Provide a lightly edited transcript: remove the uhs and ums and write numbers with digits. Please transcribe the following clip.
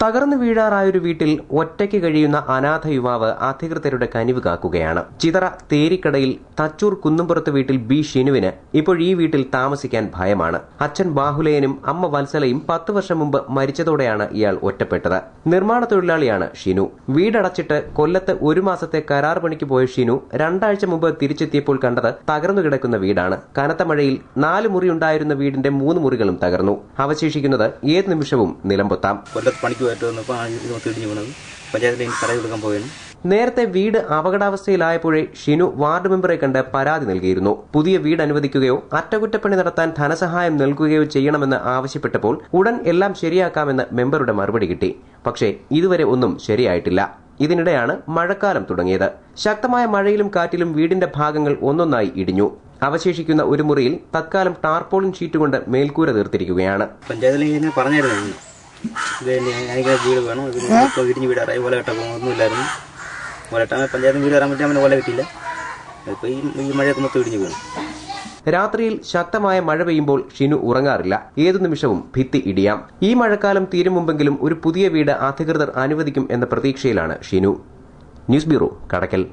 തകർന്നു വീഴാറായൊരു വീട്ടിൽ ഒറ്റയ്ക്ക് കഴിയുന്ന അനാഥ യുവാവ് അധികൃതരുടെ കനിവ് കാക്കുകയാണ്. ചിതറ തേരിക്കടയിൽ തച്ചൂർ കുന്നുംപുറത്ത് വീട്ടിൽ ബി ഷിനുവിന് ഇപ്പോൾ ഈ വീട്ടിൽ താമസിക്കാൻ ഭയമാണ്. അച്ഛൻ ബാഹുലയനും അമ്മ വത്സലയും 10 വർഷം മുമ്പ് മരിച്ചതോടെയാണ് ഇയാൾ ഒറ്റപ്പെട്ടത്. നിർമ്മാണ തൊഴിലാളിയാണ് ഷിനു. വീടടച്ചിട്ട് കൊല്ലത്ത് 1 മാസത്തെ കരാർ പണിക്ക് പോയ ഷിനു 2 ആഴ്ച മുമ്പ് തിരിച്ചെത്തിയപ്പോൾ കണ്ടത് തകർന്നു കിടക്കുന്ന വീടാണ്. കനത്ത മഴയിൽ 4 മുറി ഉണ്ടായിരുന്ന വീടിന്റെ 3 മുറികളും തകർന്നു. അവശേഷിക്കുന്നത് ഏത് നിമിഷവും നിലംപൊത്താം. നേരത്തെ വീട് അപകടാവസ്ഥയിലായപ്പോഴേ ഷിനു വാർഡ് മെമ്പറെ കണ്ട് പരാതി നൽകിയിരുന്നു. പുതിയ വീട് അനുവദിക്കുകയോ അറ്റകുറ്റപ്പണി നടത്താൻ ധനസഹായം നൽകുകയോ ചെയ്യണമെന്ന് ആവശ്യപ്പെട്ടപ്പോൾ ഉടൻ എല്ലാം ശരിയാക്കാമെന്ന് മെമ്പറുടെ മറുപടി കിട്ടി. പക്ഷേ ഇതുവരെ ഒന്നും ശരിയായിട്ടില്ല. ഇതിനിടെയാണ് മഴക്കാലം തുടങ്ങിയത്. ശക്തമായ മഴയിലും കാറ്റിലും വീടിന്റെ ഭാഗങ്ങൾ ഒന്നൊന്നായി ഇടിഞ്ഞു. അവശേഷിക്കുന്ന ഒരു മുറിയിൽ തത്കാലം ടാർപോളിൻ ഷീറ്റ് കൊണ്ട് മേൽക്കൂര തീർത്തിരിക്കുകയാണ്. പഞ്ചായത്തിൽ പറഞ്ഞായിരുന്നു വീട് വേണം, ഇടിഞ്ഞ് വീടാറായി ഓല കെട്ടൊന്നുമില്ലായിരുന്നു. പഞ്ചായത്തിന് വീട് കയറാൻ പറ്റി ഓല കിട്ടിയില്ല. ഇപ്പൊ ഈ മഴയൊക്കെ മൊത്തം ഇടിഞ്ഞു വീണു. രാത്രിയിൽ ശക്തമായ മഴ പെയ്യുമ്പോൾ ഷിനു ഉറങ്ങാറില്ല. ഏതു നിമിഷവും ഭിത്തി ഇടിയാം. ഈ മഴക്കാലം തീരും മുമ്പെങ്കിലും ഒരു പുതിയ വീട് അധികൃതർ അനുവദിക്കും എന്ന പ്രതീക്ഷയിലാണ് ഷിനു. News bureau, Kadakkal.